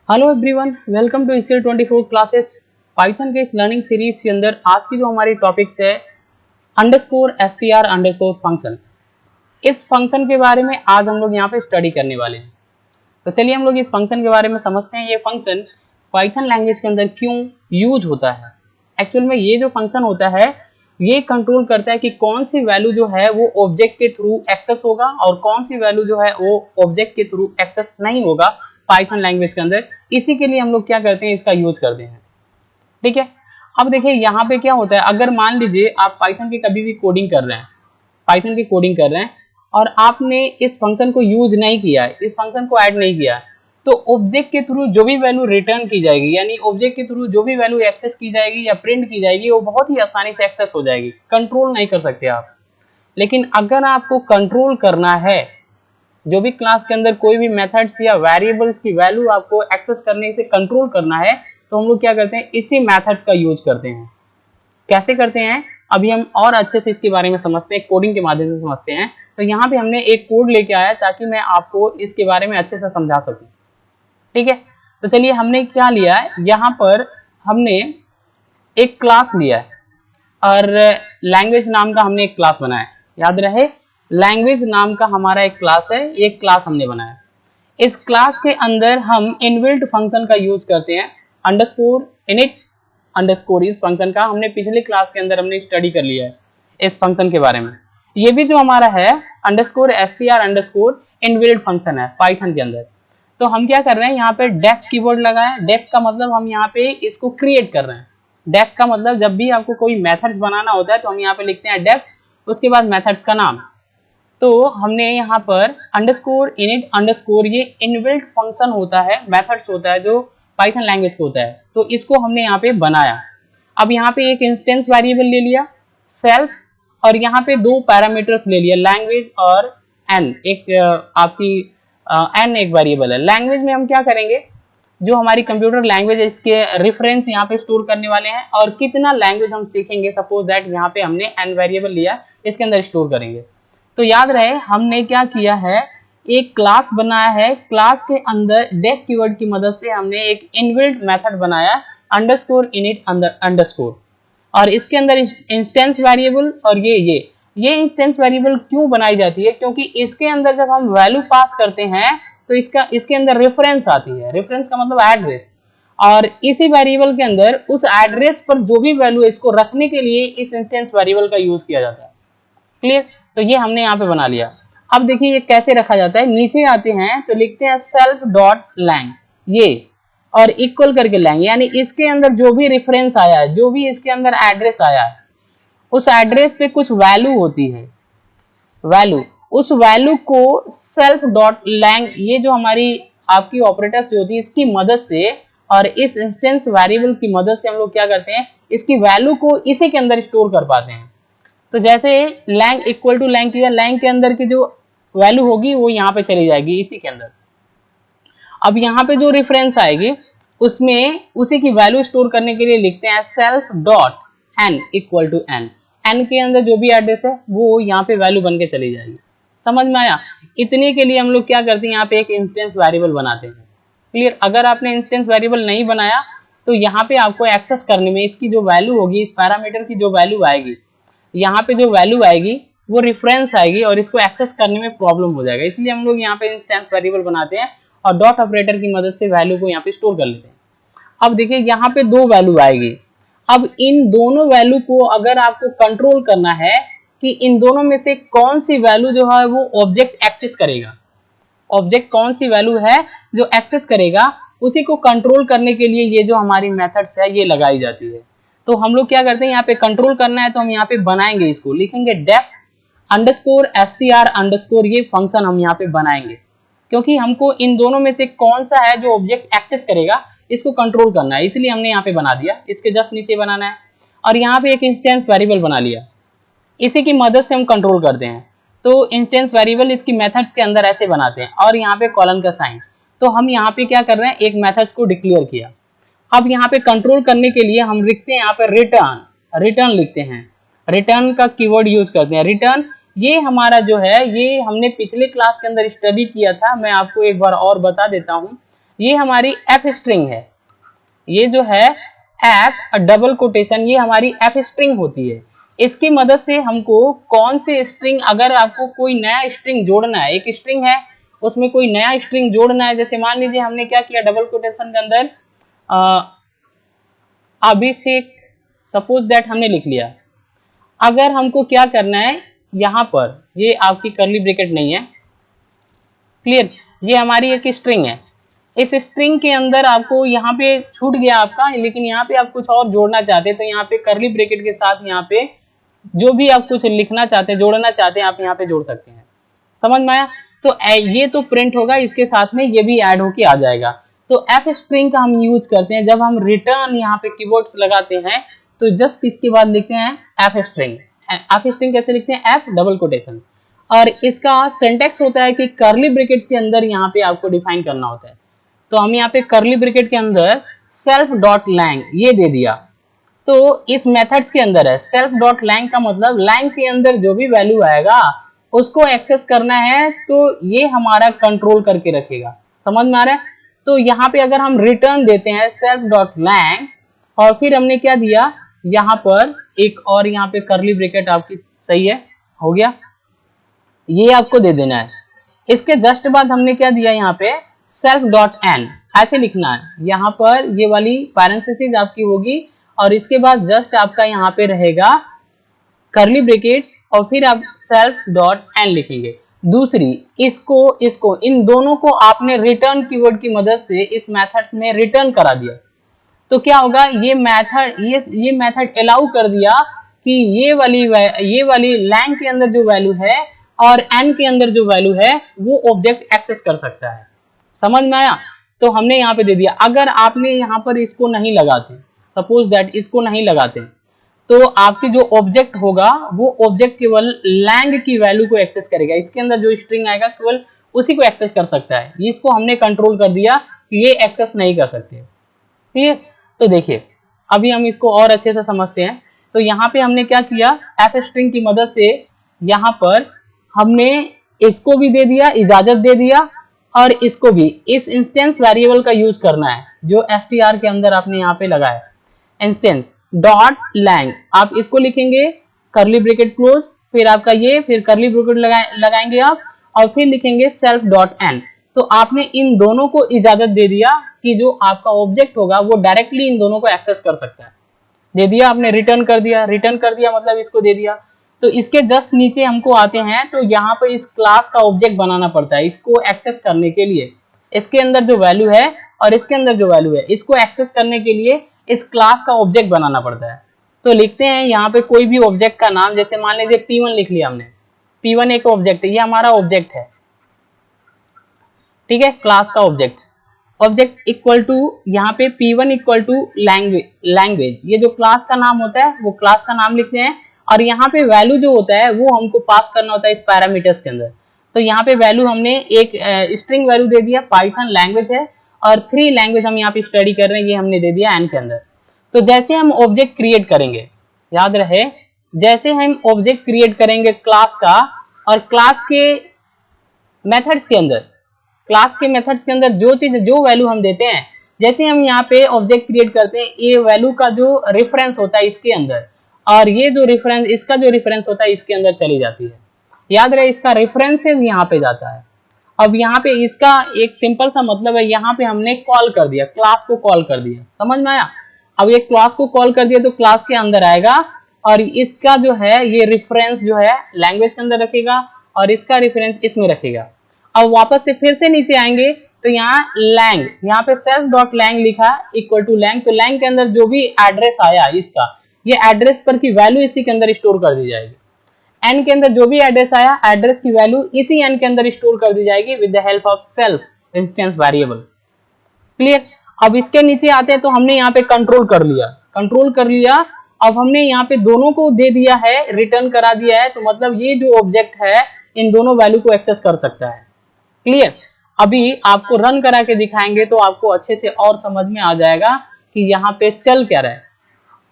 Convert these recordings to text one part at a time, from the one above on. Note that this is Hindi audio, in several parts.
Hello everyone, welcome to still 24 classes. Python के इस लर्निंग सीरीज के अंदर आज की जो हमारी टॉपिक्स है _str_ फंक्शन। इस फंक्शन के बारे में आज हम लोग यहाँ पे स्टडी करने वाले हैं। तो चलिए हम लोग इस फंक्शन के बारे में समझते हैं। ये फंक्शन पाइथन लैंग्वेज के अंदर क्यों यूज होता है। एक्चुअल में ये जो फंक्शन होता है ये कंट्रोल करता है कि कौन सी वैल्यू जो है वो ऑब्जेक्ट के थ्रू एक्सेस होगा और कौन सी वैल्यू जो है वो ऑब्जेक्ट के थ्रू एक्सेस नहीं होगा पाइथन लैंग्वेज के अंदर। इसी के लिए हम लोग क्या करते हैं, इसका यूज करते हैं। ठीक है, अब देखिए यहाँ पे क्या होता है, अगर मान लीजिए आप पाइथन की कभी भी कोडिंग कर रहे हैं, पाइथन की कोडिंग कर रहे हैं और आपने इस फंक्शन को यूज नहीं किया है, इस फंक्शन को ऐड नहीं किया है, तो ऑब्जेक्ट के थ्रू जो भी वैल्यू रिटर्न की जाएगी, यानी ऑब्जेक्ट के थ्रू जो भी वैल्यू एक्सेस की जाएगी या प्रिंट की जाएगी, वो बहुत ही आसानी से एक्सेस हो जाएगी, कंट्रोल नहीं कर सकते आप। लेकिन अगर आपको कंट्रोल करना है, जो भी क्लास के अंदर कोई भी मेथड्स या वेरिएबल्स की वैल्यू आपको एक्सेस करने से कंट्रोल करना है, तो हम लोग क्या करते हैं, इसी मेथड्स का यूज करते हैं। कैसे करते हैं अभी हम और अच्छे से इसके बारे में समझते हैं, कोडिंग के माध्यम से समझते हैं। तो यहाँ पे हमने एक कोड लेके आया ताकि मैं आपको इसके बारे में अच्छे से समझा सकूं। ठीक है, तो चलिए हमने क्या लिया है, यहाँ पर हमने एक क्लास लिया है और लैंग्वेज नाम का हमने एक क्लास बनाया है। याद रहे, लैंग्वेज नाम का हमारा एक क्लास है, एक क्लास हमने बनाया। इस क्लास के अंदर हम इनबिल्ट फंक्शन का यूज करते हैं, _init_ इस फंक्शन का हमने पिछले क्लास के अंदर हमने स्टडी कर लिया है इस फंक्शन के बारे में। ये भी जो हमारा है _str_ इनबिल्ट फंक्शन है पाइथन के अंदर। तो हम क्या कर रहे हैं, यहाँ पे डेफ कीवर्ड लगाया है। डेफ का मतलब हम यहाँ पे इसको क्रिएट कर रहे हैं। डेफ का मतलब जब भी आपको कोई मेथड्स बनाना होता है तो हम यहाँ पे लिखते हैं डेफ, उसके बाद मेथड्स का नाम। तो हमने यहाँ पर _init_ ये इनबिल्ट फंक्शन होता है, मेथड्स होता है जो पाइथन लैंग्वेज को होता है, तो इसको हमने यहाँ पे बनाया। अब यहाँ पे एक इंस्टेंस वेरिएबल ले लिया सेल्फ, और यहाँ पे दो पैरामीटर्स ले लिया लैंग्वेज और एन। एक आपकी एन एक वेरिएबल है। लैंग्वेज में हम क्या करेंगे, जो हमारी कंप्यूटर लैंग्वेज है इसके रेफरेंस यहाँ पे स्टोर करने वाले हैं, और कितना लैंग्वेज हम सीखेंगे, सपोज दैट यहाँ पे हमने एन वेरिएबल लिया, इसके अंदर स्टोर करेंगे। तो याद रहे हमने क्या किया है, एक क्लास बनाया है, क्लास के अंदर डेफ कीवर्ड की मदद से हमने एक इनबिल्ट मेथड बनाया _init_, और इसके अंदर इंस्टेंस वेरिएबल। और ये इंस्टेंस वेरिएबल क्यों बनाई जाती है, क्योंकि इसके अंदर जब हम वैल्यू पास करते हैं तो इसके अंदर रेफरेंस आती है। रेफरेंस का मतलब एड्रेस, और इसी वेरिएबल के अंदर उस एड्रेस पर जो भी वैल्यू है इसको रखने के लिए इस इंस्टेंस वेरिएबल का यूज किया जाता है। क्लियर, तो ये हमने यहाँ पे बना लिया। अब देखिए ये कैसे रखा जाता है, नीचे आते हैं तो लिखते हैं self.lang ये, और इक्वल करके लैंग, यानी इसके अंदर जो भी रेफरेंस आया है, जो भी इसके अंदर एड्रेस आया है, उस एड्रेस पे कुछ वैल्यू होती है, वैल्यू, उस वैल्यू को self.lang ये जो हमारी आपकी ऑपरेटर्स जो होती है इसकी मदद से और इस इंस्टेंस वेरिएबल की मदद से हम लोग क्या करते हैं, इसकी वैल्यू को इसी के अंदर स्टोर कर पाते हैं। तो जैसे lang = lang किया, lang के अंदर की जो वैल्यू होगी वो यहाँ पे चली जाएगी इसी के अंदर। अब यहाँ पे जो रेफरेंस आएगी उसमें उसी की वैल्यू स्टोर करने के लिए लिखते हैं self.n = n। n के अंदर जो भी एड्रेस है वो यहाँ पे वैल्यू बन के चली जाएगी। समझ में आया? इतने के लिए हम लोग क्या करते हैं, यहाँ पे एक इंस्टेंस वेरिएबल बनाते हैं। क्लियर, अगर आपने इंस्टेंस वेरिएबल नहीं बनाया तो यहाँ पे आपको एक्सेस करने में इसकी जो वैल्यू होगी, इस पैरामीटर की जो वैल्यू आएगी, यहाँ पे जो वैल्यू आएगी वो रेफरेंस आएगी और इसको एक्सेस करने में प्रॉब्लम हो जाएगा। इसलिए हम लोग यहाँ पे इंस्टेंस वेरिएबल बनाते हैं और डॉट ऑपरेटर की मदद से वैल्यू को यहाँ पे स्टोर कर लेते हैं। अब देखिए यहाँ पे दो वैल्यू आएगी। अब इन दोनों वैल्यू को अगर आपको कंट्रोल करना है कि इन दोनों में से कौन सी वैल्यू जो है वो ऑब्जेक्ट एक्सेस करेगा, ऑब्जेक्ट कौन सी वैल्यू है जो एक्सेस करेगा, उसी को कंट्रोल करने के लिए ये जो हमारी मेथड्स है ये लगाई जाती है। तो हम लोग क्या करते हैं, यहाँ पे कंट्रोल करना है तो हम यहाँ पे बनाएंगे, इसको लिखेंगे डेफ _str_ ये फंक्शन हम यहाँ पे बनाएंगे, क्योंकि हमको इन दोनों में से कौन सा है जो ऑब्जेक्ट एक्सेस करेगा इसको कंट्रोल करना है, इसलिए हमने यहाँ पे बना दिया। इसके जस्ट नीचे बनाना है और यहाँ पे एक इंस्टेंस वेरिएबल बना लिया, इसी की मदद से हम कंट्रोल करते हैं। तो इंस्टेंस वेरिएबल इसकी मेथड्स के अंदर ऐसे बनाते हैं, और यहाँ पे कॉलन का साइन। तो हम यहाँ पे क्या कर रहे हैं, एक मेथड्स को डिक्लेयर किया। अब यहाँ पे कंट्रोल करने के लिए हम लिखते हैं यहाँ पे रिटर्न लिखते हैं, रिटर्न का कीवर्ड यूज करते हैं। रिटर्न ये हमारा जो है ये हमने पिछले क्लास के अंदर स्टडी किया था, मैं आपको एक बार और बता देता हूँ। ये हमारी एफ स्ट्रिंग है, ये जो है एफ डबल कोटेशन, ये हमारी एफ स्ट्रिंग होती है। इसकी मदद से हमको कौन से स्ट्रिंग, अगर आपको कोई नया स्ट्रिंग जोड़ना है, एक स्ट्रिंग है उसमें कोई नया स्ट्रिंग जोड़ना है, जैसे मान लीजिए हमने क्या किया, डबल कोटेशन के अंदर अभिषेक, सपोज दैट हमने लिख लिया। अगर हमको क्या करना है, यहाँ पर ये आपकी कर्ली ब्रैकेट नहीं है, क्लियर, ये हमारी एक स्ट्रिंग है। इस स्ट्रिंग के अंदर आपको यहाँ पे छूट गया आपका, लेकिन यहाँ पे आप कुछ और जोड़ना चाहते हैं तो यहाँ पे कर्ली ब्रैकेट के साथ यहाँ पे जो भी आप कुछ लिखना चाहते हैं, जोड़ना चाहते हैं, आप यहाँ पे जोड़ सकते हैं। समझ में आया? तो ये तो प्रिंट होगा, इसके साथ में ये भी ऐड होके आ जाएगा। तो एफ स्ट्रिंग का हम यूज करते हैं जब हम रिटर्न यहाँ पे कीवर्ड्स लगाते हैं, तो जस्ट इसके बाद लिखते हैं एफ स्ट्रिंग। एफ स्ट्रिंग कैसे लिखते हैं, एफ डबल कोटेशन, और इसका सिंटैक्स होता है कि कर्ली ब्रैकेट के अंदर यहाँ पे आपको डिफाइन करना होता है। तो हम यहाँ पे कर्ली ब्रैकेट के अंदर सेल्फ डॉट लैंग ये दे दिया, तो इस मेथड्स के अंदर है सेल्फ डॉट लैंग का मतलब लैंग के अंदर जो भी वैल्यू आएगा उसको एक्सेस करना है, तो ये हमारा कंट्रोल करके रखेगा। समझ में आ रहा है? तो यहाँ पे अगर हम रिटर्न देते हैं सेल्फ डॉट लैंग, और फिर हमने क्या दिया यहाँ पर एक और यहाँ पे कर्ली ब्रैकेट आपकी, सही है, हो गया, ये आपको दे देना है। इसके जस्ट बाद हमने क्या दिया यहाँ पे सेल्फ डॉट एन, ऐसे लिखना है। यहाँ पर ये वाली पैरेंथेसिस आपकी होगी और इसके बाद जस्ट आपका यहाँ पे रहेगा कर्ली ब्रैकेट और फिर आप सेल्फ डॉट एन लिखेंगे। दूसरी इसको इन दोनों को आपने रिटर्न कीवर्ड की मदद से इस मेथड में रिटर्न करा दिया, तो क्या होगा, ये मेथड अलाउ कर दिया कि ये वाली लैंग के अंदर जो वैल्यू है और एन के अंदर जो वैल्यू है वो ऑब्जेक्ट एक्सेस कर सकता है। समझ में आया? तो हमने यहाँ पे दे दिया। अगर आपने यहाँ पर इसको नहीं लगाते, सपोज दैट इसको नहीं लगाते, तो आपकी जो ऑब्जेक्ट होगा वो ऑब्जेक्ट केवल लैंग की वैल्यू को एक्सेस करेगा, इसके अंदर जो स्ट्रिंग आएगा केवल उसी को एक्सेस कर सकता है। इसको हमने कंट्रोल कर दिया कि ये एक्सेस नहीं कर सकते। ठीक है, तो देखिए अभी हम इसको और अच्छे से समझते हैं। तो यहाँ पे हमने क्या किया, एफ स्ट्रिंग की मदद से यहाँ पर हमने इसको भी दे दिया, इजाजत दे दिया, और इसको भी इस इंस्टेंस वेरिएबल का यूज करना है जो str के अंदर आपने यहाँ पे लगाया, इंस्टेंस डॉट लैंग, आप इसको लिखेंगे कर्ली ब्रैकेट क्लोज, फिर आपका ये, फिर कर्ली ब्रैकेट लगाएंगे आप, और फिर लिखेंगे सेल्फ डॉट एन। तो आपने इन दोनों को इजाजत दे दिया कि जो आपका ऑब्जेक्ट होगा वो डायरेक्टली इन दोनों को एक्सेस कर सकता है। दे दिया आपने, रिटर्न कर दिया मतलब इसको दे दिया। तो इसके जस्ट नीचे हमको आते हैं, तो यहाँ पर इस क्लास का ऑब्जेक्ट बनाना पड़ता है इसको एक्सेस करने के लिए। इसके अंदर जो वैल्यू है और इसके अंदर जो वैल्यू है, इसको एक्सेस करने के लिए इस क्लास का ऑब्जेक्ट बनाना पड़ता है। तो लिखते हैं यहाँ पे कोई भी ऑब्जेक्ट का नाम, जैसे मान लीजिए P1 लिख लिया हमने, P1 एक ऑब्जेक्ट है, ये हमारा ऑब्जेक्ट है, ठीक है, क्लास का ऑब्जेक्ट इक्वल टू यहाँ पे P1 इक्वल टू लैंग्वेज, ये जो क्लास का नाम होता है वो क्लास का नाम लिखते हैं, और यहाँ पे वैल्यू जो होता है वो हमको पास करना होता है इस पैरामीटर्स के अंदर। तो यहाँ पे वैल्यू हमने एक स्ट्रिंग वैल्यू दे दिया, पाइथन लैंग्वेज है, और 3 लैंग्वेज हम यहाँ पे स्टडी कर रहे हैं, ये हमने दे दिया एन के अंदर। तो जैसे हम ऑब्जेक्ट क्रिएट करेंगे, याद रहे, जैसे हम ऑब्जेक्ट क्रिएट करेंगे क्लास का, और क्लास के मेथड्स के अंदर जो वैल्यू हम देते हैं, जैसे हम यहाँ पे ऑब्जेक्ट क्रिएट करते हैं, ये वैल्यू का जो रेफरेंस होता है इसके अंदर, और ये जो रेफरेंस, इसका जो रेफरेंस होता है इसके अंदर चली जाती है। याद रहे, इसका रेफरेंसेस यहाँ पे जाता है। अब यहाँ पे इसका एक सिंपल सा मतलब है, यहाँ पे हमने कॉल कर दिया, क्लास को कॉल कर दिया, समझ में आया? अब ये क्लास को कॉल कर दिया तो क्लास के अंदर आएगा, और इसका जो है ये रेफरेंस जो है लैंग्वेज के अंदर रखेगा, और इसका रेफरेंस इसमें रखेगा। अब वापस से फिर से नीचे आएंगे, तो यहाँ लैंग, यहाँ पे सेल्फ डॉट लैंग लिखा इक्वल टू लैंग, तो लैंग के अंदर जो भी एड्रेस आया इसका, ये एड्रेस पर की वैल्यू इसी के अंदर स्टोर कर दी जाएगी। एन के अंदर जो भी एड्रेस आया, एड्रेस की वैल्यू इसी एन के अंदर स्टोर कर दी जाएगी with the help of self instance variable. Clear? अब इसके नीचे आते हैं, तो हमने यहाँ पे कंट्रोल कर लिया। अब हमने यहाँ पे दोनों को दे दिया है, रिटर्न करा दिया है, तो मतलब ये जो ऑब्जेक्ट है इन दोनों वैल्यू को एक्सेस कर सकता है। क्लियर? अभी आपको रन करा के दिखाएंगे तो आपको अच्छे से और समझ में आ जाएगा कि यहाँ पे चल क्या रहा है।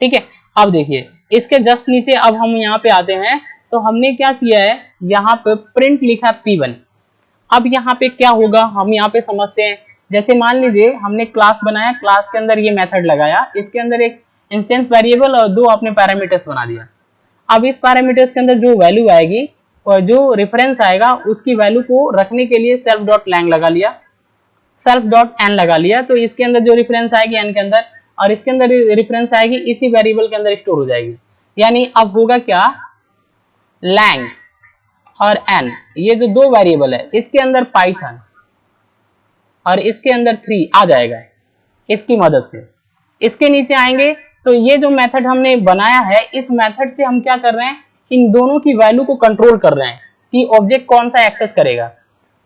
ठीक है, अब देखिए इसके जस्ट नीचे अब हम यहाँ पे आते हैं, तो हमने क्या किया है, यहाँ पे प्रिंट लिखा P1। अब यहाँ पे क्या होगा हम यहाँ पे समझते हैं। जैसे मान लीजिए हमने क्लास बनाया, क्लास के अंदर ये मेथड लगाया, इसके अंदर एक इंस्टेंस वेरिएबल और दो आपने पैरामीटर्स बना दिया। अब इस पैरामीटर्स के अंदर जो वैल्यू आएगी और जो रेफरेंस आएगा उसकी वैल्यू को रखने के लिए सेल्फ डॉट लैंग लगा लिया, सेल्फ डॉट एन लगा लिया। तो इसके अंदर जो रेफरेंस आएगी एन के अंदर और इसके अंदर रेफरेंस आएगी इसी वेरिएबल के अंदर स्टोर हो जाएगी। यानी अब होगा क्या, लैंग और एन, ये जो दो वेरिएबल है इसके अंदर पाइथन और इसके अंदर 3 आ जाएगा इसकी मदद से। इसके नीचे आएंगे तो ये जो मेथड हमने बनाया है, इस मेथड से हम क्या कर रहे हैं, इन दोनों की वैल्यू को कंट्रोल कर रहे हैं कि ऑब्जेक्ट कौन सा एक्सेस करेगा।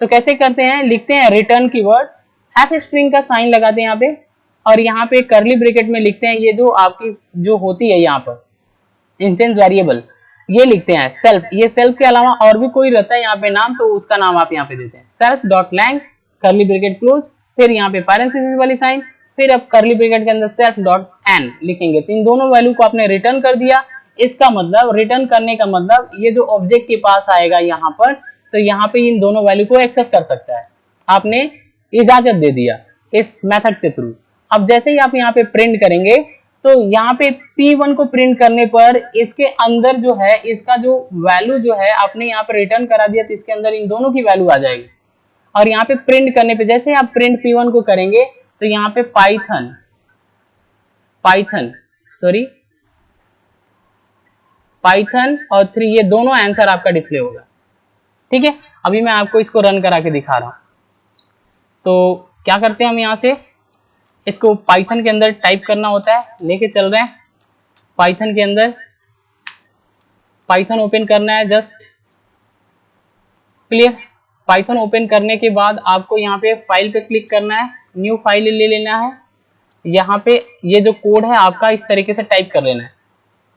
तो कैसे करते हैं, लिखते हैं रिटर्न कीवर्ड, एफ स्ट्रिंग का साइन लगाते हैं यहाँ पे और यहाँ पे करली ब्रैकेट में लिखते हैं ये जो आपकी जो होती है यहाँ पर इंस्टेंस वेरिएबल, ये लिखते हैं सेल्फ। ये सेल्फ के अलावा और भी कोई रहता है यहाँ पे नाम, तो उसका नाम आप यहाँ पे देते हैं self dot lang curly bracket close, फिर यहाँ पे पैरेंथेसिस वाली साइन, फिर अब करली ब्रैकेट के अंदर सेल्फ डॉट एन लिखेंगे। तो इन दोनों वैल्यू को आपने रिटर्न कर दिया। इसका मतलब रिटर्न करने का मतलब ये जो ऑब्जेक्ट के पास आएगा यहाँ पर, तो यहाँ पे इन दोनों वैल्यू को एक्सेस कर सकता है, आपने इजाजत दे दिया इस मेथड्स के थ्रू। अब जैसे ही आप यहाँ पे प्रिंट करेंगे तो यहाँ पे P1 को प्रिंट करने पर इसके अंदर जो है इसका जो वैल्यू जो है आपने यहाँ पे रिटर्न करा दिया, तो इसके अंदर इन दोनों की वैल्यू आ जाएगी। और यहाँ पे प्रिंट करने पे जैसे आप प्रिंट P1 को करेंगे तो यहाँ पे पाइथन और 3 ये दोनों आंसर आपका डिस्प्ले होगा। ठीक है, अभी मैं आपको इसको रन करा के दिखा रहा हूं। तो क्या करते हैं हम यहाँ से इसको पाइथन के अंदर टाइप करना होता है, लेके चल रहे हैं पाइथन के अंदर, पाइथन ओपन करना है जस्ट, क्लियर। पाइथन ओपन करने के बाद आपको यहाँ पे फाइल पे क्लिक करना है, न्यू फाइल ले लेना है। यहाँ पे ये जो कोड है आपका इस तरीके से टाइप कर लेना है।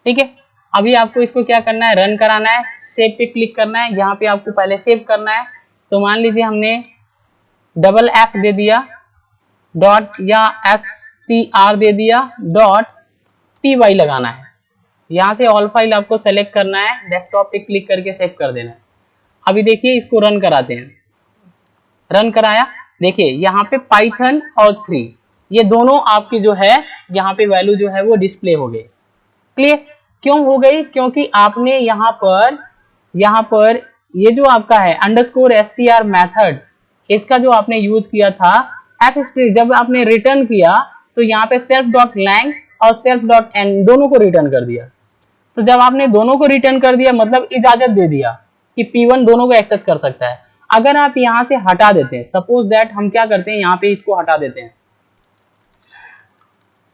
ठीक है, अभी आपको इसको क्या करना है, रन कराना है, सेव पे क्लिक करना है। यहाँ पे आपको पहले सेव करना है, तो मान लीजिए हमने डबल एफ दे दिया डॉट या str दे दिया डॉट py लगाना है। यहाँ से ऑल फाइल आपको सेलेक्ट करना है, डेस्कटॉप पे क्लिक करके सेव कर देना है। अभी देखिए इसको रन कराते हैं, रन कराया, देखिए यहाँ पे पाइथन और 3 ये दोनों आपकी जो है यहाँ पे वैल्यू जो है वो डिस्प्ले हो गई। क्लियर, क्यों हो गई, क्योंकि आपने यहाँ पर ये जो आपका है _str मेथड, इसका जो आपने यूज किया था एफ स्ट्रिंग, जब आपने रिटर्न किया तो यहाँ पे सेल्फ डॉट लैंग और सेल्फ डॉट एन दोनों को रिटर्न कर दिया। तो जब आपने दोनों को रिटर्न कर दिया मतलब इजाजत दे दिया कि P1 दोनों को एक्सेस कर सकता है। अगर आप यहाँ से हटा देते हैं, सपोज दैट हम क्या करते हैं यहाँ पे इसको हटा देते हैं,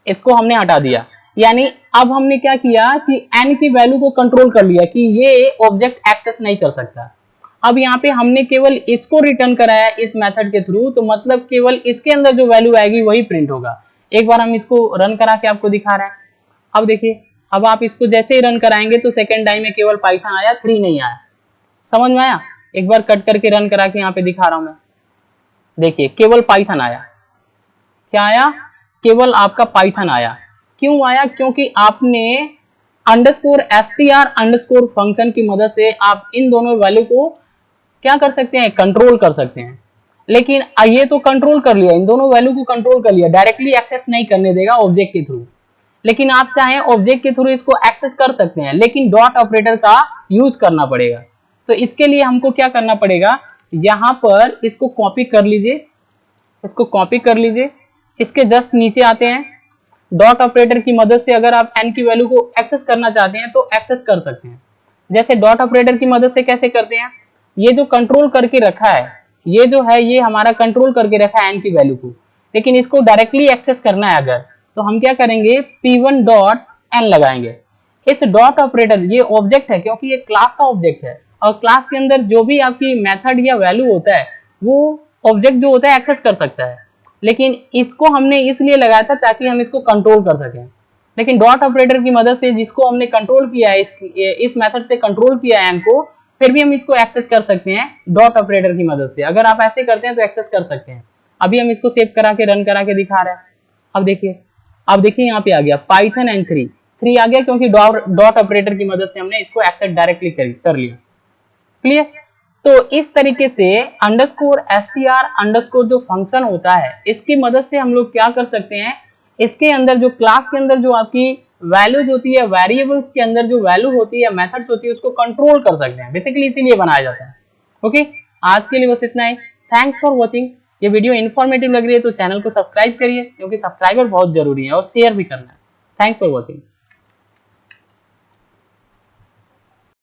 इसको हमने हटा दिया, यानी अब हमने क्या किया कि n की वैल्यू को कंट्रोल कर लिया कि ये ऑब्जेक्ट एक्सेस नहीं कर सकता। अब यहाँ पे हमने केवल इसको रिटर्न कराया इस मेथड के थ्रू, तो मतलब केवल इसके अंदर जो वैल्यू आएगी वही प्रिंट होगा। एक बार हम इसको रन करा के आपको दिखा रहे हैं। अब देखिए, अब आप इसको जैसे ही रन कराएंगे तो सेकेंड टाइम में केवल पाइथन आया, 3 नहीं आया। समझ में आया? एक बार कट करके रन करा के यहाँ पे दिखा रहा हूं मैं, देखिए केवल पाइथन आया। क्या आया? केवल आपका पाइथन आया। क्यों आया? क्योंकि आपने _str_ फंक्शन की मदद से आप इन दोनों वैल्यू को क्या कर सकते हैं, कंट्रोल कर सकते हैं। लेकिन ये तो कंट्रोल कर लिया, इन दोनों वैल्यू को कंट्रोल कर लिया, डायरेक्टली एक्सेस नहीं करने देगा ऑब्जेक्ट के थ्रू। लेकिन आप चाहें ऑब्जेक्ट के थ्रू इसको एक्सेस कर सकते हैं, लेकिन डॉट ऑपरेटर का यूज करना पड़ेगा। तो इसके लिए हमको क्या करना पड़ेगा, यहां पर इसको कॉपी कर लीजिए, इसको कॉपी कर लीजिए, इसके जस्ट नीचे आते हैं। डॉट ऑपरेटर की मदद से अगर आप n की वैल्यू को एक्सेस करना चाहते हैं तो एक्सेस कर सकते हैं। जैसे डॉट ऑपरेटर की मदद से कैसे करते हैं, ये जो कंट्रोल करके रखा है, ये जो है ये हमारा कंट्रोल करके रखा है n की वैल्यू को, लेकिन इसको डायरेक्टली एक्सेस करना है अगर, तो हम क्या करेंगे, p1 डॉट n लगाएंगे। इस डॉट ऑपरेटर, ये ऑब्जेक्ट है क्योंकि ये क्लास का ऑब्जेक्ट है, और क्लास के अंदर जो भी आपकी मेथड या वैल्यू होता है वो ऑब्जेक्ट जो होता है एक्सेस कर सकता है। लेकिन इसको हमने इसलिए लगाया था ताकि हम इसको कंट्रोल कर सकें। लेकिन डॉट ऑपरेटर की मदद से जिसको हमने कंट्रोल किया है, इस मेथड से कंट्रोल किया है n को, फिर भी हम इसको एक्सेस कर सकते हैं डॉट ऑपरेटर की मदद से। अगर आप ऐसे करते हैं तो एक्सेस कर सकते हैं। अभी हम इसको सेव करा के रन करा के दिखा रहे हैं। अब देखिए यहाँ पे आ गया पाइथन एंड 3 आ गया, क्योंकि डॉट ऑपरेटर की मदद से हमने इसको एक्सेस डायरेक्टली कर लिया। क्लियर? तो इस तरीके से अंडरस्कोर str अंडरस्कोर जो फंक्शन होता है, इसकी मदद से हम लोग क्या कर सकते हैं, इसके अंदर जो क्लास के अंदर जो आपकी वैल्यूज होती है, वेरिएबल्स के अंदर जो वैल्यू होती है, मेथड्स होती है, उसको कंट्रोल कर सकते हैं। बेसिकली इसीलिए बनाया जाता है। ओके, आज के लिए बस इतना ही। Thanks for watching. ये वीडियो इन्फॉर्मेटिव लग रही है तो चैनल को सब्सक्राइब करिए, क्योंकि सब्सक्राइबर बहुत जरूरी है, और शेयर भी करना है। Thanks for watching.